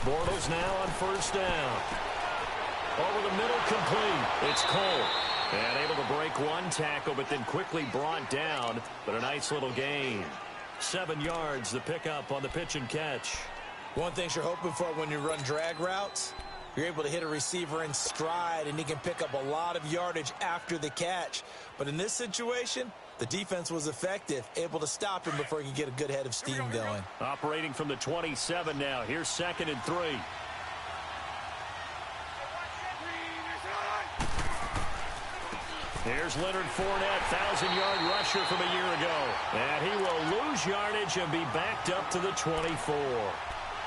Bortles now on first down. Over the middle, complete. It's Cole. And able to break one tackle, but then quickly brought down. But a nice little gain. 7 yards, the pickup on the pitch and catch. One thing you're hoping for when you run drag routes, you're able to hit a receiver in stride, and he can pick up a lot of yardage after the catch. But in this situation, the defense was effective, able to stop him before he could get a good head of steam going. Operating from the 27 now. Here's 2nd and 3. Here's Leonard Fournette, 1,000-yard rusher from a year ago. And he will lose yardage and be backed up to the 24.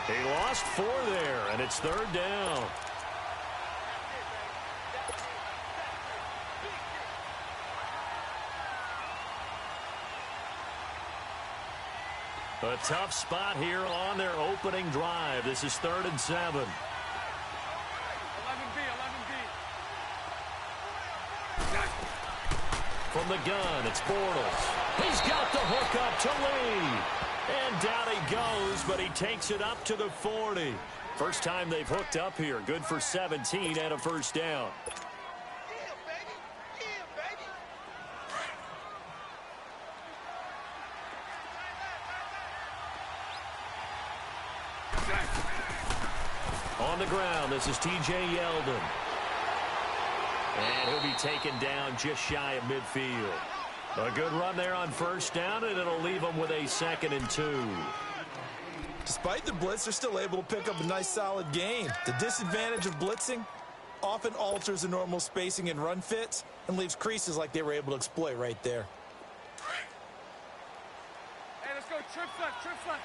He lost 4 there, and it's 3rd down. A tough spot here on their opening drive. This is 3rd and 7. 11B. From the gun, it's Bortles. He's got the hook up to Lee. And down he goes, but he takes it up to the 40. First time they've hooked up here. Good for 17 and a first down. On the ground, this is T.J. Yeldon. And he'll be taken down just shy of midfield. A good run there on first down, and it'll leave them with a 2nd and 2. Despite the blitz, they're still able to pick up a nice, solid gain. The disadvantage of blitzing often alters the normal spacing and run fits and leaves creases like they were able to exploit right there. Hey, let's go. Trips left.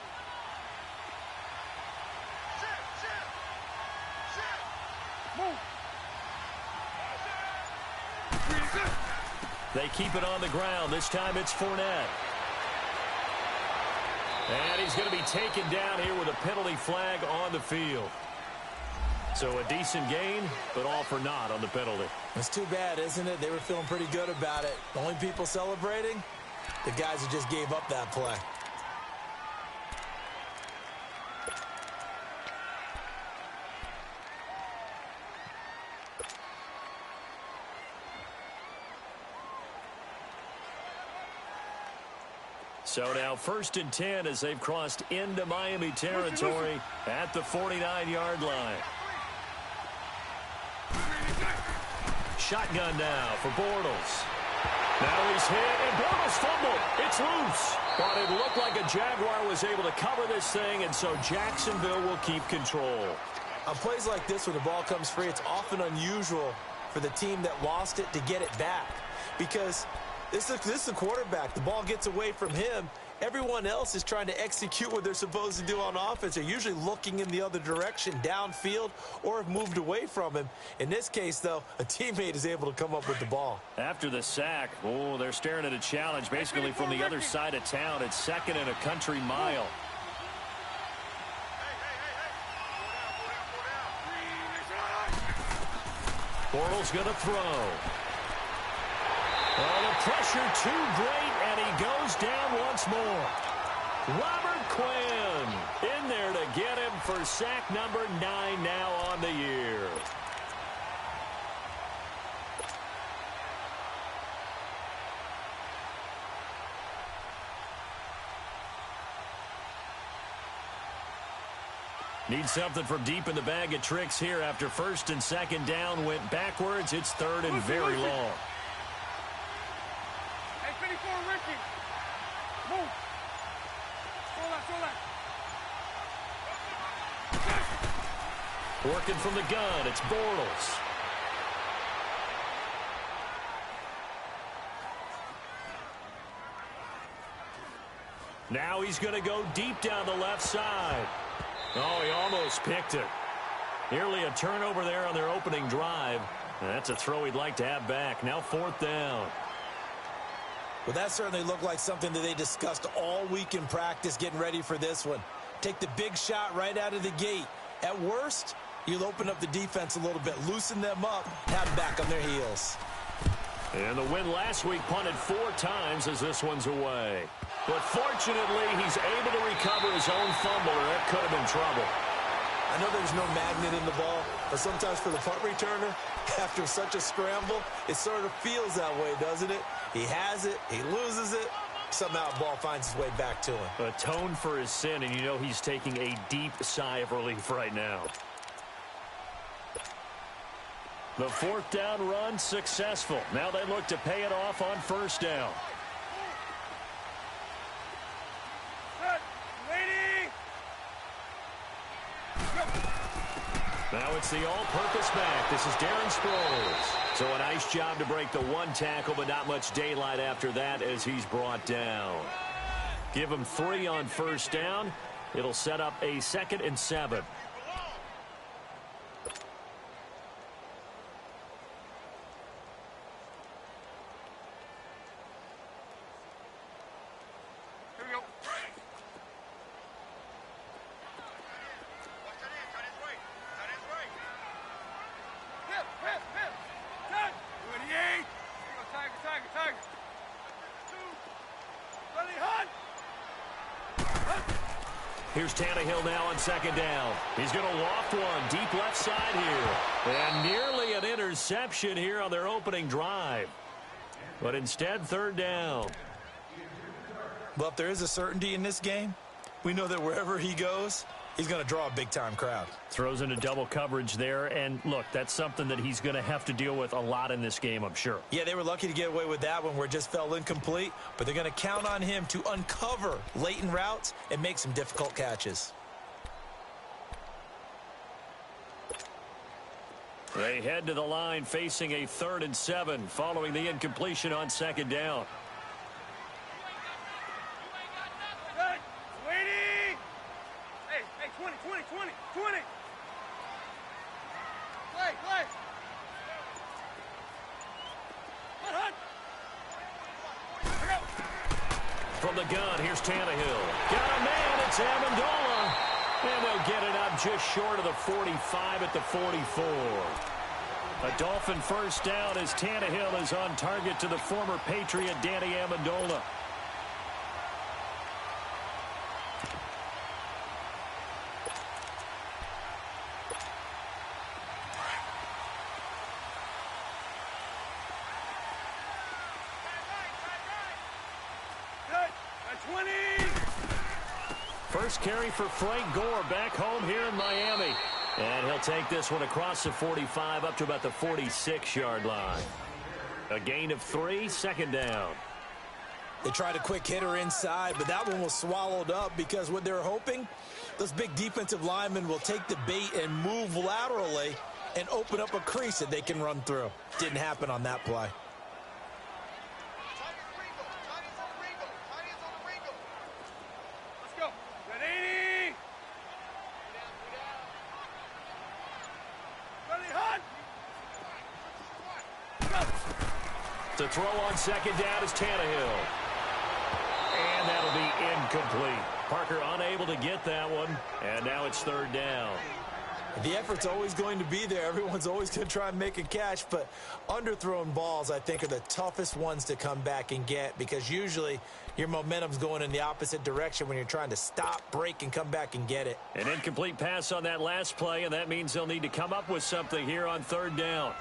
Move. They keep it on the ground. This time it's Fournette. And he's going to be taken down here with a penalty flag on the field. So a decent gain, but all for naught on the penalty. It's too bad, isn't it? They were feeling pretty good about it. The only people celebrating, the guys who just gave up that play. So now 1st and 10 as they've crossed into Miami territory at the 49-yard line. Shotgun now for Bortles. Now he's hit, and Bortles fumbled. It's loose. But it looked like a Jaguar was able to cover this thing, and so Jacksonville will keep control. On plays like this, when the ball comes free, it's often unusual for the team that lost it to get it back. Because this is the quarterback. The ball gets away from him. Everyone else is trying to execute what they're supposed to do on offense. They're usually looking in the other direction, downfield, or have moved away from him. In this case, though, a teammate is able to come up with the ball. After the sack, they're staring at a challenge basically from the other side of town. It's 2nd and a country mile. Bortles going to throw. Oh, the pressure too great, and he goes down once more. Robert Quinn in there to get him for sack number 9 now on the year. Need something from deep in the bag of tricks here after 1st and 2nd down went backwards. It's 3rd and very long. Hey, 54, Ricky. Move. Go left. Working from the gun, it's Bortles. Now he's going to go deep down the left side. Oh, he almost picked it. Nearly a turnover there on their opening drive. That's a throw he'd like to have back. Now 4th down. Well, that certainly looked like something that they discussed all week in practice getting ready for this one. Take the big shot right out of the gate. At worst, you'll open up the defense a little bit, loosen them up, have them back on their heels. And the win last week punted 4 times as this one's away. But fortunately, he's able to recover his own fumble, or that could have been trouble. I know there's no magnet in the ball, but sometimes for the punt returner, after such a scramble, it sort of feels that way, doesn't it? He has it, he loses it, somehow the ball finds its way back to him. Atone for his sin, and you know he's taking a deep sigh of relief right now. The fourth down run successful. Now they look to pay it off on first down. Now it's the all-purpose back. This is Darren Sproles. So a nice job to break the one tackle, but not much daylight after that as he's brought down. Give him 3 on first down. It'll set up a 2nd and 7. Here's Tannehill now on 2nd down. He's going to loft one deep left side here. And nearly an interception here on their opening drive. But instead, 3rd down. Well, if there is a certainty in this game, we know that wherever he goes, he's going to draw a big-time crowd. Throws into double coverage there. And, look, that's something that he's going to have to deal with a lot in this game, I'm sure. Yeah, they were lucky to get away with that one where it just fell incomplete, but they're going to count on him to uncover latent routes and make some difficult catches. They head to the line facing a 3rd and 7 following the incompletion on 2nd down. From the gun, here's Tannehill. Got a man, it's Amendola. And they'll get it up just short of the 45 at the 44. A Dolphin first down as Tannehill is on target to the former Patriot Danny Amendola. First carry for Frank Gore back home here in Miami. And he'll take this one across the 45 up to about the 46-yard line. A gain of 3, 2nd down. They tried a quick hitter inside, but that one was swallowed up because what they're hoping, those big defensive linemen will take the bait and move laterally and open up a crease that they can run through. Didn't happen on that play. To throw on 2nd down is Tannehill. And that'll be incomplete. Parker unable to get that one. And now it's 3rd down. The effort's always going to be there. Everyone's always going to try and make a catch, but underthrown balls, I think, are the toughest ones to come back and get because usually your momentum's going in the opposite direction when you're trying to stop, break, and come back and get it. An incomplete pass on that last play, and that means they'll need to come up with something here on 3rd down.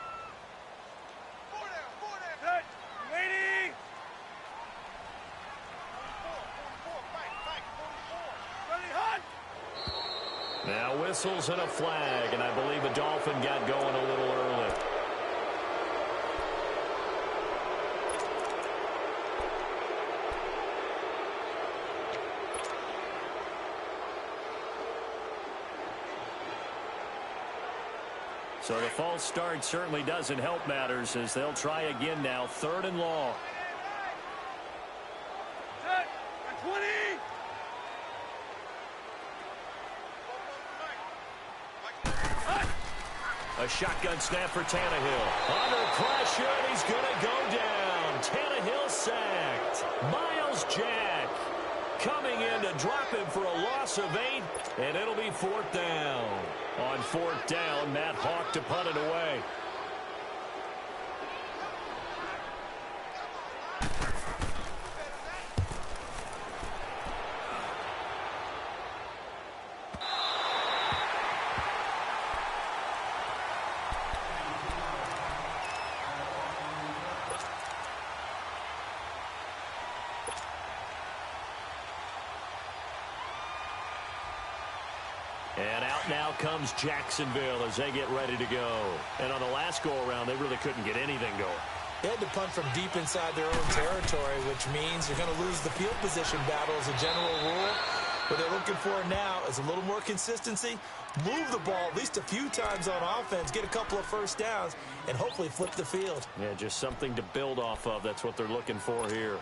Now whistles and a flag, and I believe a Dolphin got going a little early. So the false start certainly doesn't help matters as they'll try again now, 3rd and long. A shotgun snap for Tannehill. Under pressure, and he's going to go down. Tannehill sacked. Miles Jack coming in to drop him for a loss of 8, and it'll be 4th down. On 4th down, Matt Hawk to punt it away. comes Jacksonville as they get ready to go. And on the last go-around, they really couldn't get anything going. They had to punt from deep inside their own territory, which means you're going to lose the field position battle as a general rule. What they're looking for now is a little more consistency, move the ball at least a few times on offense, get a couple of first downs, and hopefully flip the field. Yeah, just something to build off of. That's what they're looking for here.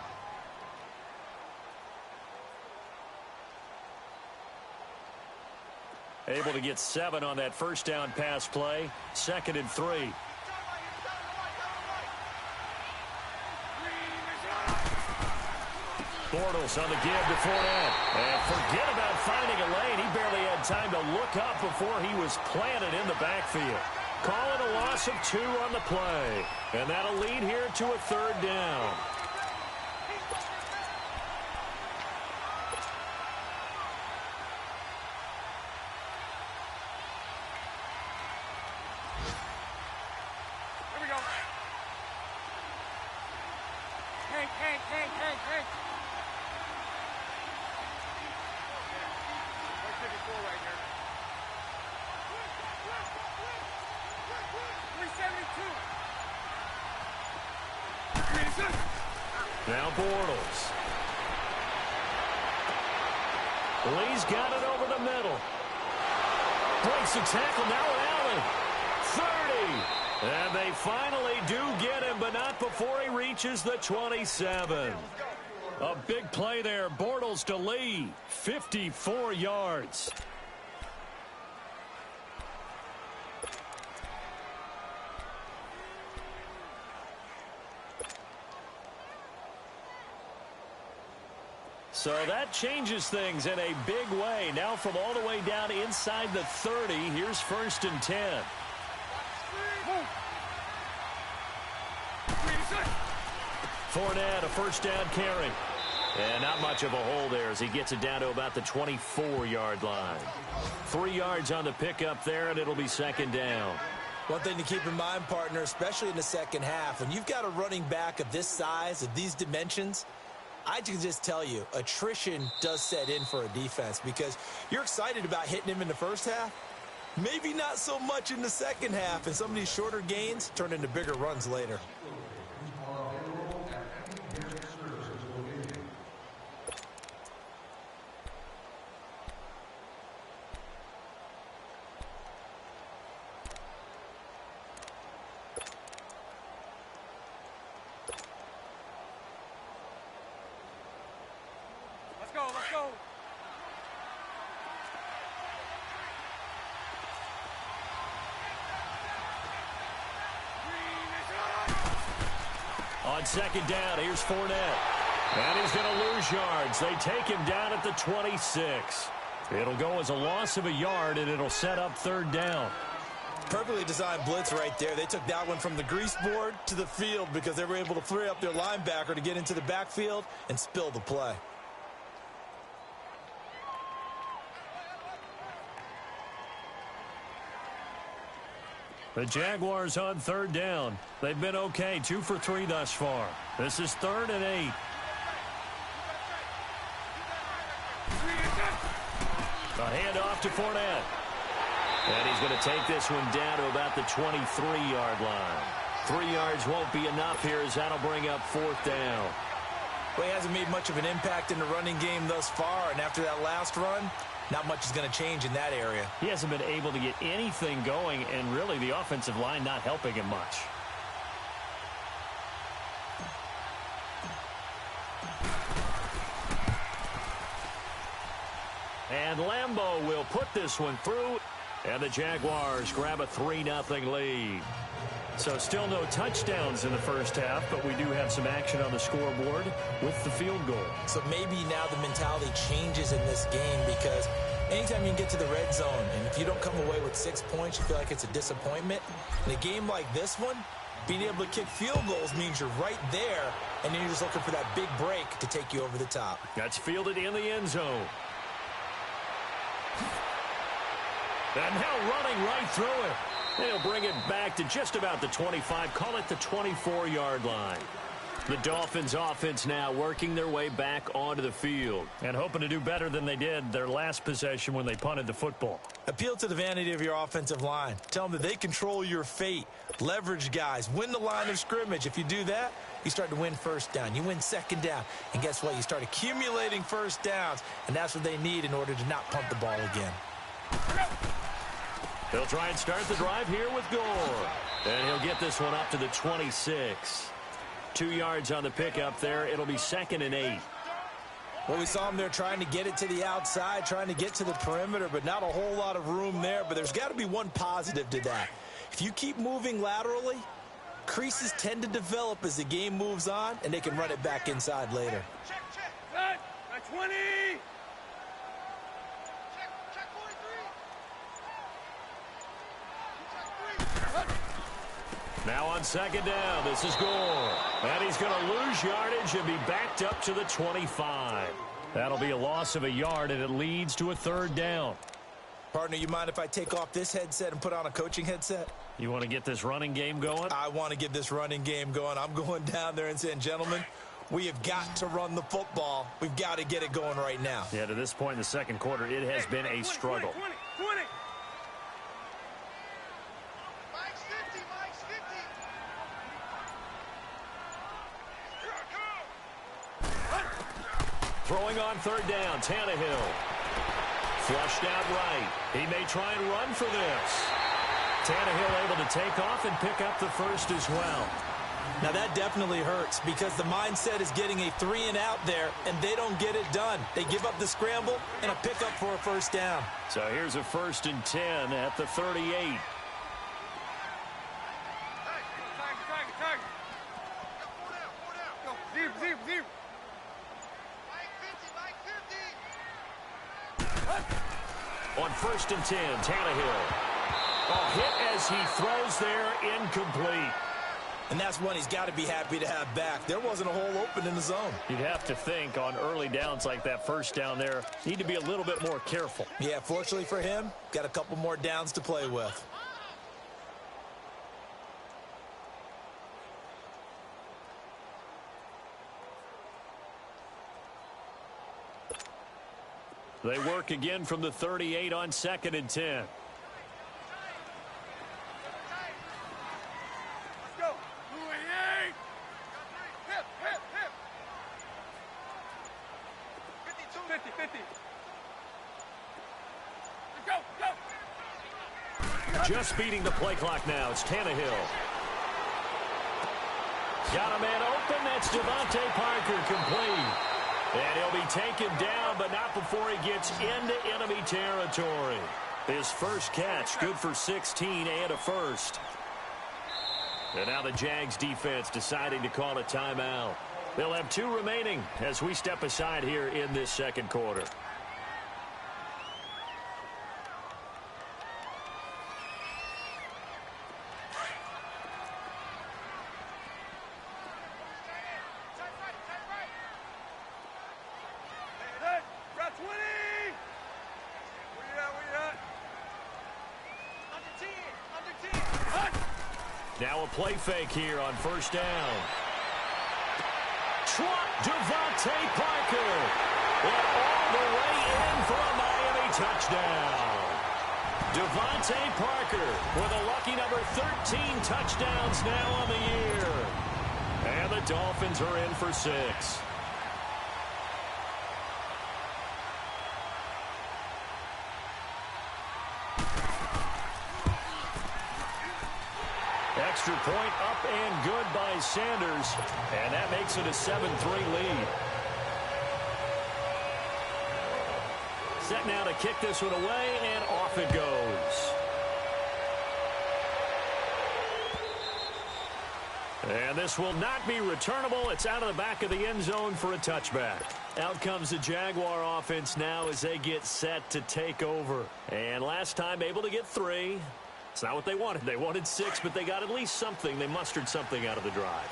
Able to get 7 on that first down pass play. 2nd and 3. Bortles on the give to Fournette. And forget about finding a lane. He barely had time to look up before he was planted in the backfield. Calling a loss of 2 on the play. And that'll lead here to a 3rd down. Here we go. Hank. 154 right here. 372. Now Bortles. Lee's got it over the middle. Breaks the tackle. Now Allen. 30. And they finally do get him, but not before he reaches the 27. A big play there. Bortles to Lee. 54 yards. So that changes things in a big way. Now from all the way down inside the 30, here's 1st and 10. Fournette, a first down carry. And not much of a hole there as he gets it down to about the 24-yard line. 3 yards on the pickup there, and it'll be 2nd down. One thing to keep in mind, partner, especially in the second half, when you've got a running back of this size, of these dimensions, I can just tell you, attrition does set in for a defense because you're excited about hitting him in the first half. Maybe not so much in the second half, and some of these shorter gains turn into bigger runs later. Let's go. On 2nd down, here's Fournette. And he's going to lose yards. They take him down at the 26. It'll go as a loss of a yard, and it'll set up 3rd down. Perfectly designed blitz right there. They took that one from the grease board to the field because they were able to free up their linebacker to get into the backfield and spill the play. The Jaguars on 3rd down. They've been okay, 2 for 3 thus far. This is 3rd and 8. A handoff to Fournette. And he's going to take this one down to about the 23-yard line. 3 yards won't be enough here as that'll bring up 4th down. Well, he hasn't made much of an impact in the running game thus far, and after that last run, not much is going to change in that area. He hasn't been able to get anything going, and really the offensive line not helping him much. And Lambeau will put this one through, and the Jaguars grab a 3-0 lead. So still no touchdowns in the first half, but we do have some action on the scoreboard with the field goal. So maybe now the mentality changes in this game because anytime you can get to the red zone, and if you don't come away with 6 points, you feel like it's a disappointment. In a game like this one, being able to kick field goals means you're right there, and then you're just looking for that big break to take you over the top. That's fielded in the end zone. And now running right through it. They'll bring it back to just about the 25. Call it the 24-yard line. The Dolphins offense now working their way back onto the field and hoping to do better than they did their last possession when they punted the football. Appeal to the vanity of your offensive line. Tell them that they control your fate. Leverage guys. Win the line of scrimmage. If you do that, you start to win first down. You win second down. And guess what? You start accumulating first downs. And that's what they need in order to not punt the ball again. They'll try and start the drive here with Gore. And he'll get this one up to the 26. 2 yards on the pickup there. It'll be 2nd and 8. Well, we saw him there trying to get it to the outside, trying to get to the perimeter, but not a whole lot of room there. But there's got to be one positive to that. If you keep moving laterally, creases tend to develop as the game moves on, and they can run it back inside later. Check. Got 20. Check 43. Now on 2nd down, this is Gore. And he's going to lose yardage and be backed up to the 25. That'll be a loss of a yard, and it leads to a 3rd down. Partner, you mind if I take off this headset and put on a coaching headset? You want to get this running game going? I want to get this running game going. I'm going down there and saying, gentlemen, we have got to run the football. We've got to get it going right now. Yeah, to this point in the second quarter, it has been a struggle. 20. Mike's 50. Throwing on 3rd down, Tannehill. Flushed out right. He may try and run for this. Tannehill able to take off and pick up the first as well. Now that definitely hurts because the mindset is getting a 3-and-out there, and they don't get it done. They give up the scramble and a pickup for a first down. So here's a 1st and 10 at the 38. Target. Go. Zero. On 1st and 10, Tannehill. A hit as he throws there, incomplete. And that's one he's got to be happy to have back. There wasn't a hole open in the zone. You'd have to think on early downs like that first down there, need to be a little bit more careful. Yeah, fortunately for him, got a couple more downs to play with. They work again from the 38 on 2nd and 10. Let's go. 50. Go. Just beating the play clock now. It's Tannehill. Got a man open. That's Devontae Parker complete. And he'll be taken down, but not before he gets into enemy territory. His first catch, good for 16 and a first. And now the Jags defense deciding to call a timeout. They'll have 2 remaining as we step aside here in this second quarter. Now a play fake here on 1st down. Trump Devontae Parker. And all the way in for a Miami touchdown. Devontae Parker with a lucky number 13 touchdowns now on the year. And the Dolphins are in for 6. Extra point up and good by Sanders. And that makes it a 7-3 lead. Set now to kick this one away, and off it goes. And this will not be returnable. It's out of the back of the end zone for a touchback. Out comes the Jaguar offense now as they get set to take over. And last time able to get 3. It's not what they wanted. They wanted 6, but they got at least something. They mustered something out of the drive.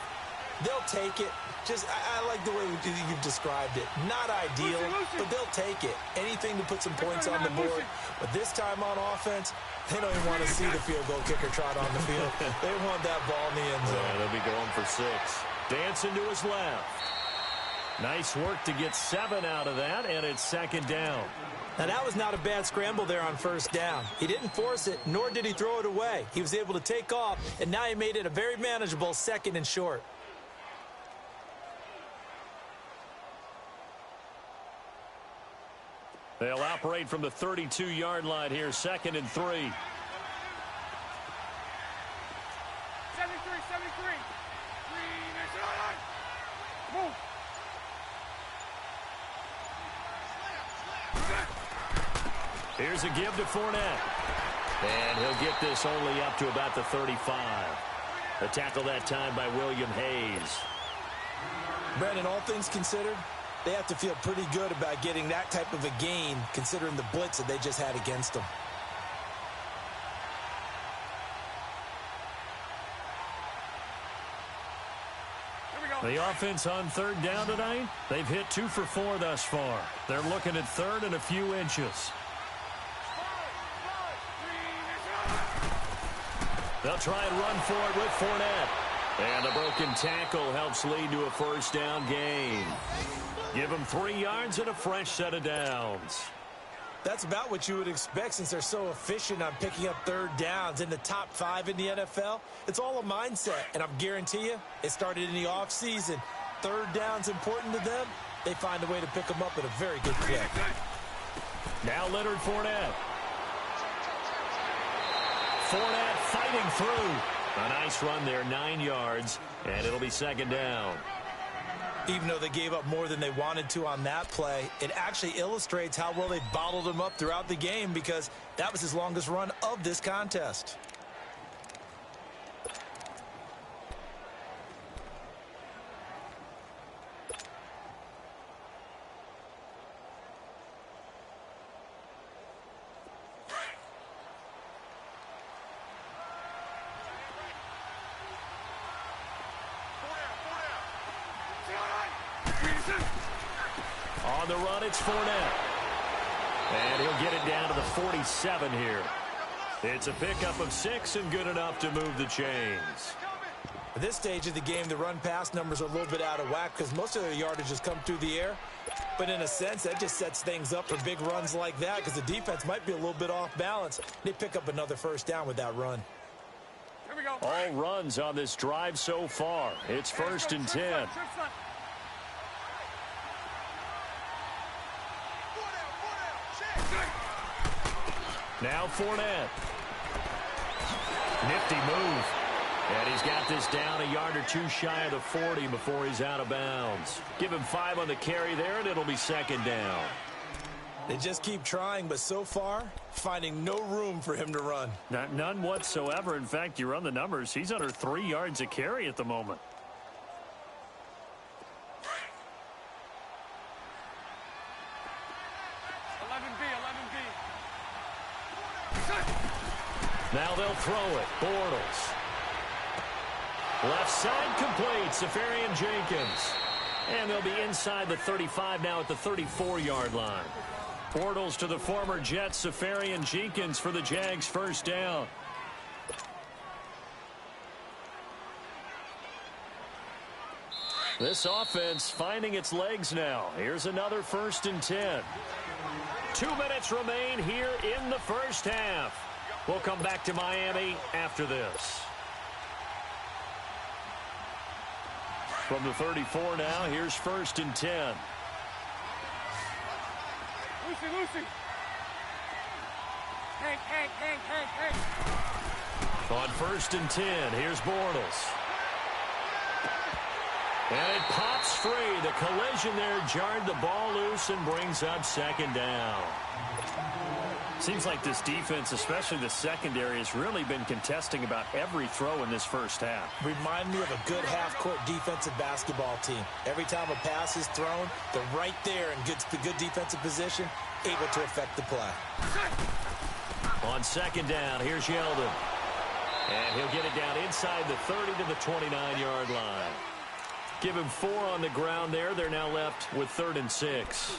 They'll take it. I like the way you've described it. Not ideal, but they'll take it. Anything to put some points on the board. But this time on offense, they don't even want to see the field goal kicker trot on the field. They want that ball in the end zone. Yeah, they'll be going for 6. Dancing to his left. Nice work to get 7 out of that, and it's second down. Now, that was not a bad scramble there on first down. He didn't force it, nor did he throw it away. He was able to take off, and now he made it a very manageable 2nd and short. They'll operate from the 32-yard line here, 2nd and 3. 73, 73. Move. Here's a give to Fournette. And he'll get this only up to about the 35. A tackle that time by William Hayes. Brandon, all things considered, they have to feel pretty good about getting that type of a gain, considering the blitz that they just had against them. The offense on 3rd down tonight, they've hit 2 for 4 thus far. They're looking at 3rd and a few inches. They'll try and run for it with Fournette. And a broken tackle helps lead to a first down gain. Give them 3 yards and a fresh set of downs. That's about what you would expect since they're so efficient on picking up 3rd downs in the top 5 in the NFL. It's all a mindset, and I guarantee you, it started in the offseason. 3rd down's important to them. They find a way to pick them up at a very good clip. Now Leonard Fournette. Fournette fighting through. A nice run there, 9 yards, and it'll be 2nd down. Even though they gave up more than they wanted to on that play, it actually illustrates how well they bottled him up throughout the game because that was his longest run of this contest. On the run, it's Fournette. And he'll get it down to the 47 here. It's a pickup of 6 and good enough to move the chains. At this stage of the game, the run-pass numbers are a little bit out of whack because most of their yardage has come through the air. But in a sense, that just sets things up for big runs like that because the defense might be a little bit off balance. They pick up another first down with that run. Here we go. All runs on this drive so far. It's 1st and 10. Now Fournette. Nifty move. And he's got this down a yard or 2 shy of the 40 before he's out of bounds. Give him 5 on the carry there, and it'll be 2nd down. They just keep trying, but so far, finding no room for him to run. None whatsoever. In fact, you run the numbers. He's under 3 yards a carry at the moment. Now they'll throw it. Bortles. Left side complete. Safarian Jenkins. And they'll be inside the 35 now at the 34-yard line. Bortles to the former Jet, Safarian Jenkins for the Jags' first down. This offense finding its legs now. Here's another 1st and 10. 2 minutes remain here in the first half. We'll come back to Miami after this. From the 34 now, here's 1st and 10. Lucy. Hank. On 1st and 10, here's Bortles. And it pops free. The collision there jarred the ball loose and brings up 2nd down. Seems like this defense, especially the secondary, has really been contesting about every throw in this first half. Remind me of a good half-court defensive basketball team. Every time a pass is thrown, they're right there in good defensive position, able to affect the play. On 2nd down, here's Yeldon. And he'll get it down inside the 30 to the 29-yard line. Give him 4 on the ground there. They're now left with 3rd and 6.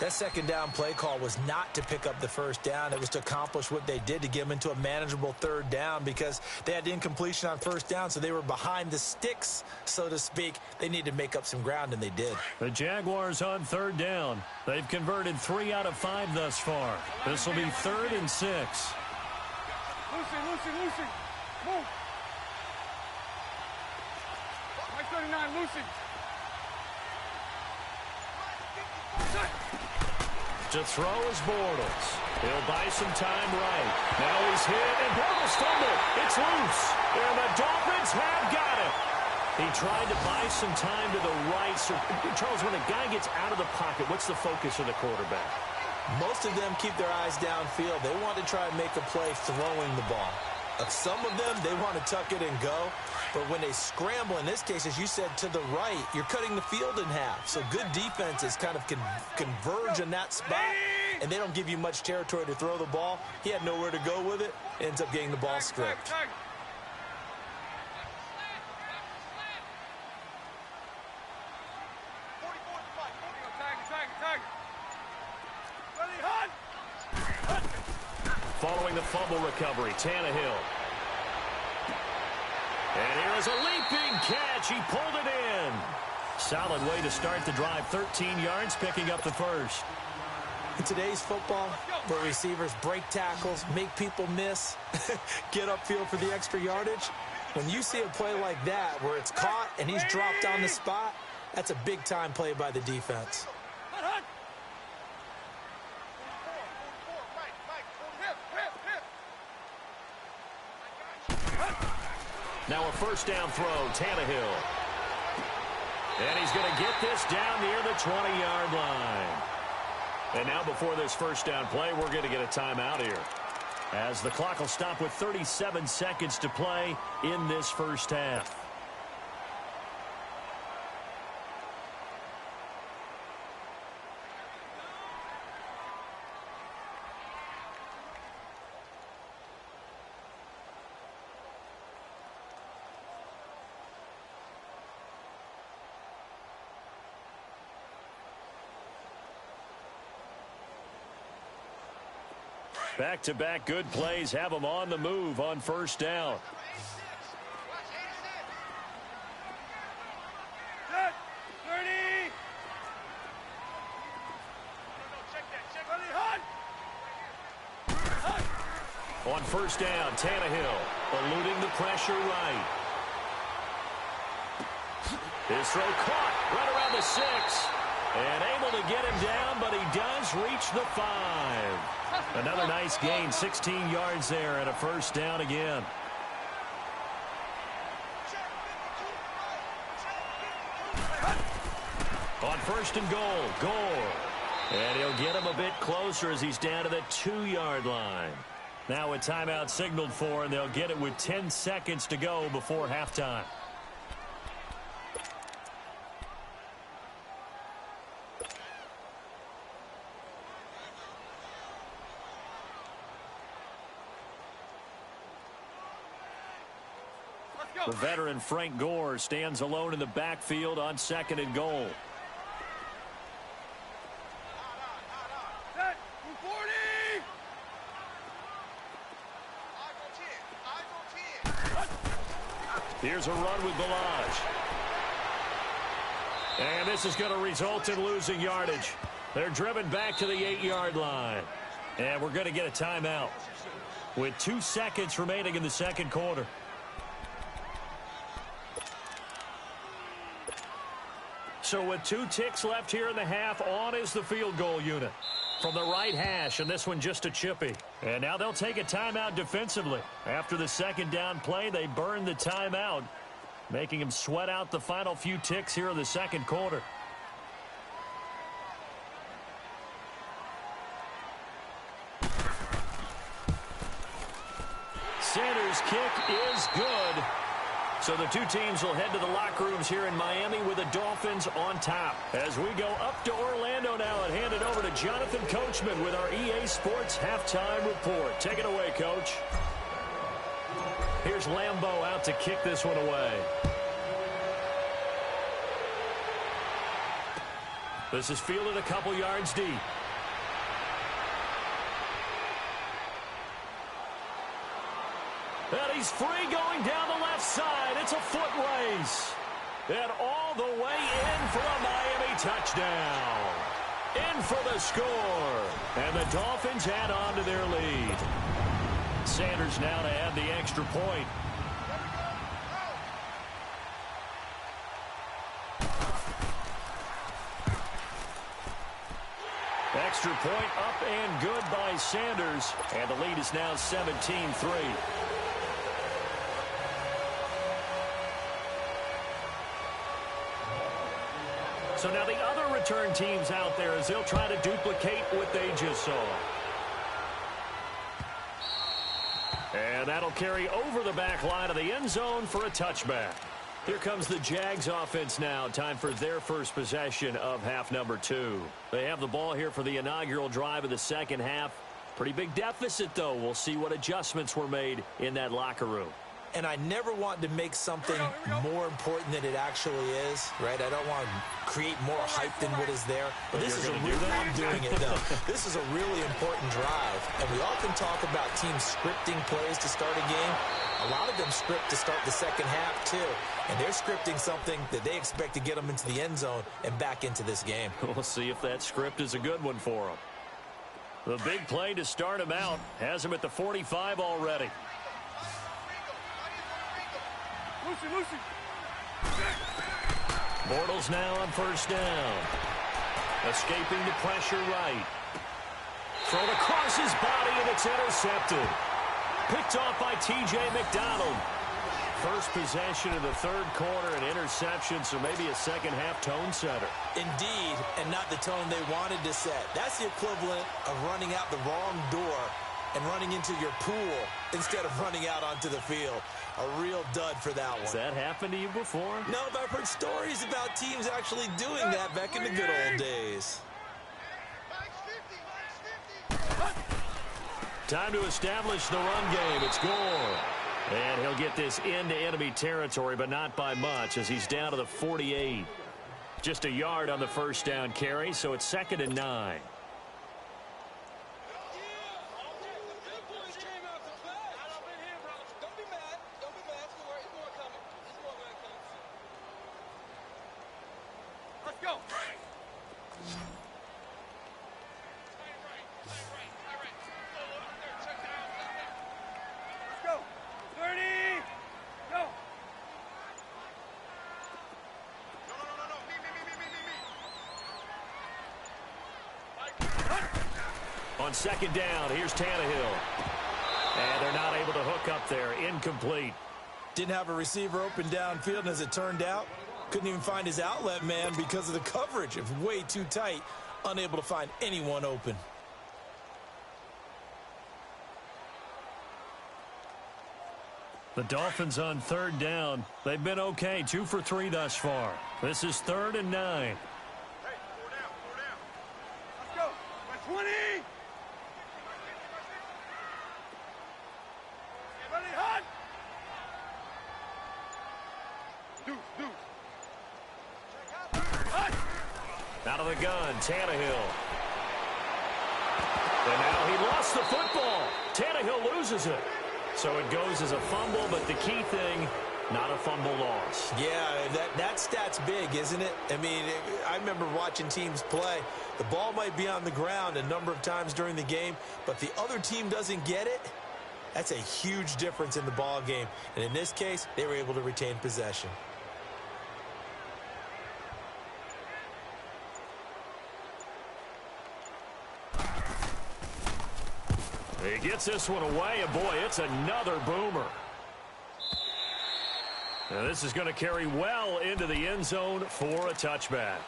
That second down play call was not to pick up the first down. It was to accomplish what they did to get them into a manageable third down because they had incompletion on first down, so they were behind the sticks, so to speak. They needed to make up some ground, and they did. The Jaguars on third down. They've converted 3 out of 5 thus far. This will be 3rd and 6. Lucy. Move. Mike 39, Lucy. To throw is Bortles. He'll buy some time right. Now he's hit, and Bortles fumbled. It's loose, and the Dolphins have got it. He tried to buy some time to the right. So, Charles, when a guy gets out of the pocket, what's the focus of the quarterback? Most of them keep their eyes downfield. They want to try and make a play throwing the ball. Some of them, they want to tuck it and go. But when they scramble, in this case, as you said, to the right, you're cutting the field in half. So good defenses kind of converge in that spot, and they don't give you much territory to throw the ball. He had nowhere to go with it. Ends up getting the ball stripped. Following the fumble recovery, Tannehill. And here is a leaping catch. He pulled it in. Solid way to start the drive. 13 yards, picking up the first. In today's football, where receivers break tackles, make people miss, get upfield for the extra yardage, when you see a play like that where it's caught and he's dropped on the spot, that's a big-time play by the defense. Now a first down throw, Tannehill. And he's going to get this down near the 20-yard line. And now before this first down play, we're going to get a timeout here, as the clock will stop with 37 seconds to play in this first half. Back-to-back good plays have them on the move on first down. On first down, Tannehill eluding the pressure right. His throw caught right around the 6. And able to get him down, but he does reach the 5. Another nice gain, 16 yards there, and a first down again. On first and goal, Gore. And he'll get him a bit closer as he's down to the 2-yard line. Now a timeout signaled for, and they'll get it with 10 seconds to go before halftime. The veteran Frank Gore stands alone in the backfield on second and goal. Here's a run with Balaj. And this is going to result in losing yardage. They're driven back to the 8-yard line. And we're going to get a timeout with 2 seconds remaining in the second quarter. So with 2 ticks left here in the half, on is the field goal unit from the right hash, and this one just a chippy. And now they'll take a timeout defensively. After the second down play, they burn the timeout, making them sweat out the final few ticks here in the second quarter. Sanders' kick is good. So the 2 teams will head to the locker rooms here in Miami with the Dolphins on top. As we go up to Orlando now and hand it over to Jonathan Coachman with our EA Sports Halftime Report. Take it away, Coach. Here's Lambeau out to kick this one away. This is fielded a couple yards deep. And he's free going down the left side. It's a foot race. And all the way in for a Miami touchdown. In for the score. And the Dolphins add on to their lead. Sanders now to add the extra point. Extra point up and good by Sanders. And the lead is now 17-3. So now the other return teams out there as they'll try to duplicate what they just saw. And that'll carry over the back line of the end zone for a touchback. Here comes the Jags offense now. Time for their first possession of half number 2. They have the ball here for the inaugural drive of the second half. Pretty big deficit, though. We'll see what adjustments were made in that locker room. And I never want to make something more important than it actually is, right? I don't want to create more hype than what is there. But this is I'm doing it, though. This is a really important drive. And we often talk about teams scripting plays to start a game. A lot of them script to start the second half, too. And they're scripting something that they expect to get them into the end zone and back into this game. We'll see if that script is a good one for them. The big play to start him out has him at the 45 already. Lucy. Bortles now on first down. Escaping the pressure right. Thrown across his body, and it's intercepted. Picked off by T.J. McDonald. First possession of the third quarter, an interception, so maybe a second-half tone setter. Indeed, and not the tone they wanted to set. That's the equivalent of running out the wrong door and running into your pool instead of running out onto the field. A real dud for that one. Has that happened to you before? No, but I've heard stories about teams actually doing that back in the good old days. Time to establish the run game. It's Gore. And he'll get this into enemy territory, but not by much as he's down to the 48. Just a yard on the first down carry, so it's 2nd and 9. On second down, here's Tannehill. And they're not able to hook up there. Incomplete. Didn't have a receiver open downfield, and as it turned out, couldn't even find his outlet man because of the coverage. It was way too tight, unable to find anyone open. The Dolphins on third down. They've been okay, 2 for 3 thus far. This is 3rd and 9. Hey, 4 down. Let's go. By 20. Ready, hot. Deuce. Out of the gun, Tannehill. And now he lost the football. Tannehill loses it. So it goes as a fumble, but the key thing, not a fumble loss. Yeah, that stat's big, isn't it? I mean, I remember watching teams play. The ball might be on the ground a number of times during the game, but the other team doesn't get it. That's a huge difference in the ball game. And in this case, they were able to retain possession. He gets this one away, and boy, it's another boomer. Now this is going to carry well into the end zone for a touchback.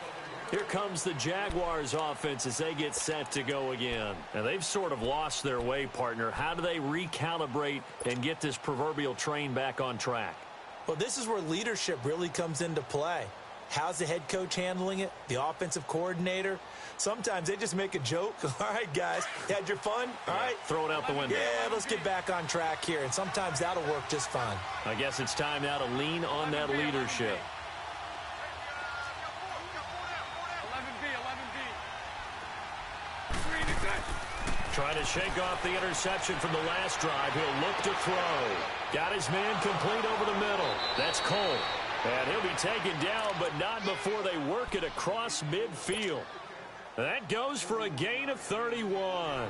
Here comes the Jaguars offense as they get set to go again. And they've sort of lost their way, partner. How do they recalibrate and get this proverbial train back on track? Well, this is where leadership really comes into play. How's the head coach handling it? The offensive coordinator? Sometimes they just make a joke. All right, guys, you had your fun? All right. Throw it out the window. Yeah, let's get back on track here. And sometimes that'll work just fine. I guess it's time now to lean on that leadership. 11B. Trying to shake off the interception from the last drive. He'll look to throw. Got his man complete over the middle. That's Cole. And he'll be taken down, but not before they work it across midfield. That goes for a gain of 31.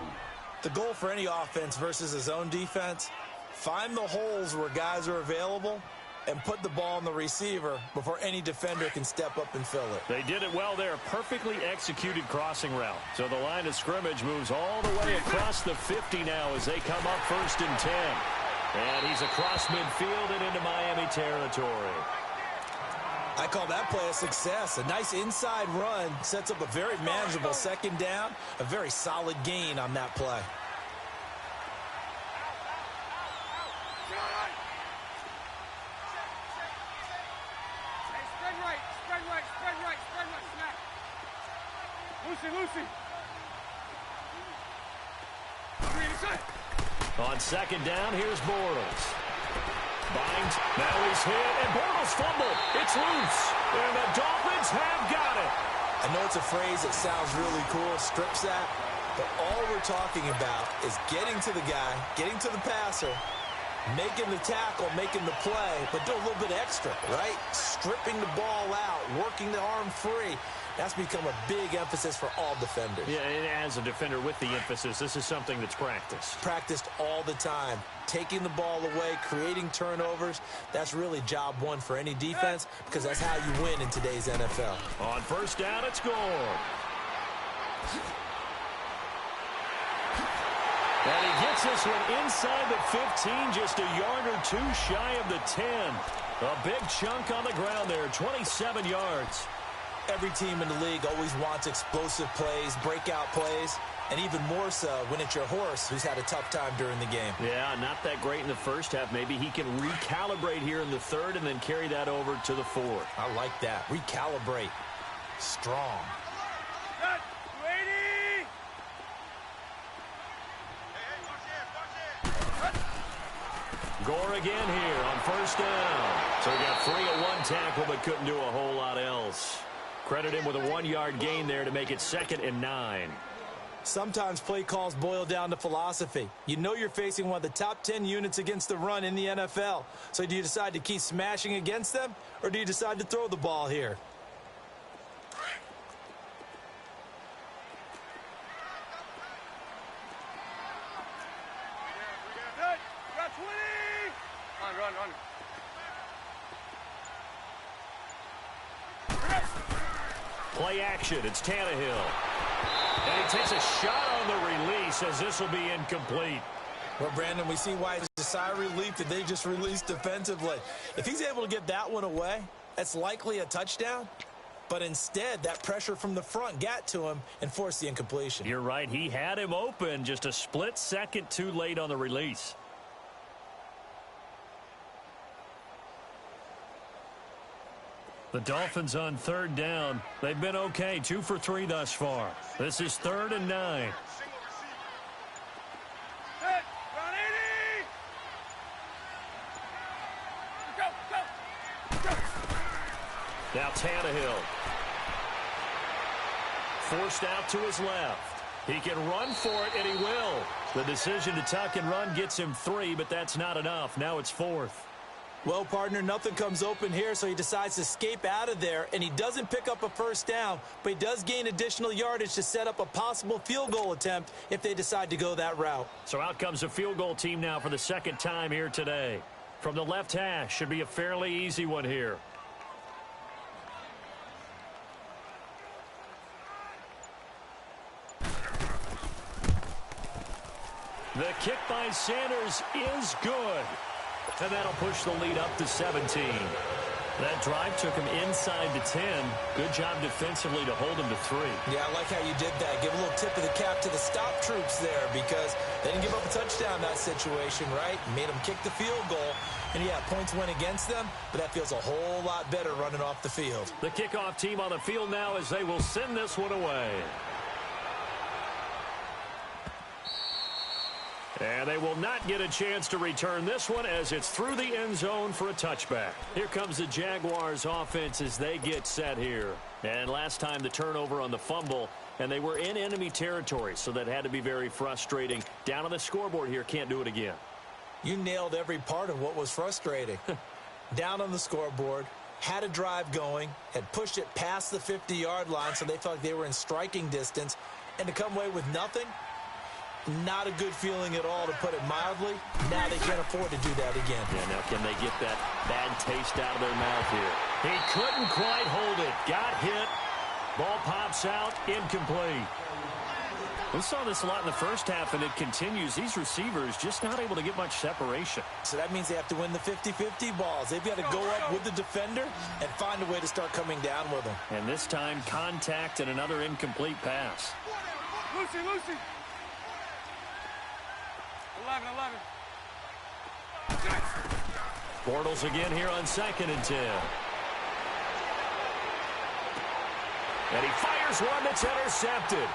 The goal for any offense versus his own defense, find the holes where guys are available and put the ball on the receiver before any defender can step up and fill it. They did it well there. Perfectly executed crossing route. So the line of scrimmage moves all the way across the 50 now as they come up 1st and 10. And he's across midfield and into Miami territory. I call that play a success. A nice inside run sets up a very manageable 2nd down. A very solid gain on that play. Lucy. On 2nd down, here's Bortles. Binds, now he's hit, and Bortles fumbled. It's loose, and the Dolphins have got it. I know it's a phrase that sounds really cool, strip sack, but all we're talking about is getting to the guy, getting to the passer, making the tackle, making the play, but do a little bit extra, right? Stripping the ball out, working the arm free. That's become a big emphasis for all defenders. Yeah, and as a defender with the emphasis, this is something that's practiced. Practiced all the time. Taking the ball away, creating turnovers, that's really job one for any defense because that's how you win in today's NFL. On 1st down, it's Gore. And he gets this one inside the 15, just a yard or two shy of the 10. A big chunk on the ground there, 27 yards. Every team in the league always wants explosive plays, breakout plays, and even more so when it's your horse who's had a tough time during the game. Yeah, not that great in the 1st half. Maybe he can recalibrate here in the 3rd and then carry that over to the 4th. I like that. Recalibrate. Strong. Gore again here on 1st down. So he got 3 at 1 tackle but couldn't do a whole lot else. Credit him with a 1-yard gain there to make it 2nd and 9. Sometimes play calls boil down to philosophy. You know you're facing one of the top 10 units against the run in the NFL. So do you decide to keep smashing against them, or do you decide to throw the ball here? Run. Play action. It's Tannehill. And he takes a shot on the release as this will be incomplete. Well, Brandon, we see why it's a sigh of relief that they just released defensively. If he's able to get that one away, that's likely a touchdown. But instead, that pressure from the front got to him and forced the incompletion. You're right. He had him open, just a split second too late on the release. The Dolphins on 3rd down. They've been okay, 2 for 3 thus far. This is 3rd and 9. Now Tannehill. Forced out to his left. He can run for it, and he will. The decision to tuck and run gets him 3, but that's not enough. Now it's 4th. Well, partner, nothing comes open here, so he decides to escape out of there, and he doesn't pick up a 1st down, but he does gain additional yardage to set up a possible field goal attempt if they decide to go that route. So out comes a field goal team now for the 2nd time here today. From the left hash, should be a fairly easy one here. The kick by Sanders is good. And that'll push the lead up to 17. That drive took him inside the 10. Good job defensively to hold him to 3. Yeah, I like how you did that. Give a little tip of the cap to the stop troops there because they didn't give up a touchdown in that situation, right? Made them kick the field goal. And, yeah, points went against them, but that feels a whole lot better running off the field. The kickoff team on the field now as they will send this one away. And they will not get a chance to return this one as it's through the end zone for a touchback. Here comes the Jaguars offense as they get set here. And last time the turnover on the fumble, and they were in enemy territory, so that had to be very frustrating. Down on the scoreboard here, can't do it again. You nailed every part of what was frustrating. Down on the scoreboard, had a drive going, had pushed it past the 50-yard line so they felt like they were in striking distance, and to come away with nothing, not a good feeling at all, to put it mildly. Now they can't afford to do that again. Yeah, now can they get that bad taste out of their mouth here? He couldn't quite hold it. Got hit. Ball pops out. Incomplete. We saw this a lot in the first half, and it continues. These receivers just not able to get much separation. So that means they have to win the 50-50 balls. They've got to go up with the defender and find a way to start coming down with them. And this time, contact and another incomplete pass. Lucy, Lucy. 11. Bortles again here on 2nd and 10. And he fires one that's intercepted.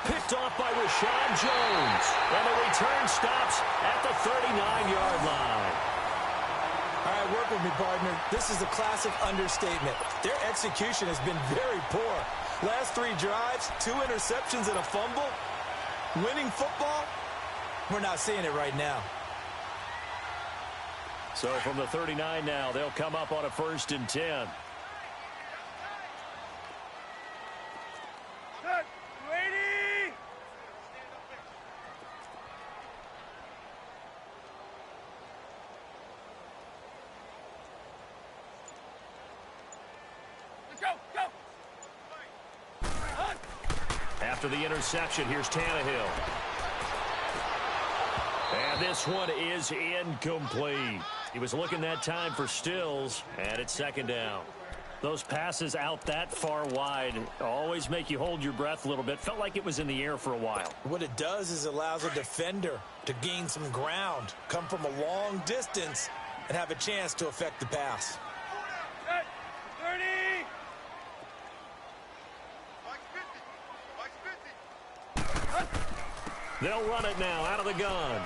Picked off by Rashad Jones. And the return stops at the 39-yard line. All right, work with me, partner. This is a classic understatement. Their execution has been very poor. Last 3 drives, 2 interceptions and a fumble. Winning football? We're not seeing it right now. So from the 39 now, they'll come up on a 1st and 10. Good. 280. Let's go. After the interception, here's Tannehill. And this one is incomplete. He was looking that time for Stills, and it's 2nd down. Those passes out that far wide always make you hold your breath a little bit. Felt like it was in the air for a while. What it does is it allows a defender to gain some ground, come from a long distance, and have a chance to affect the pass. 30. They'll run it now out of the gun.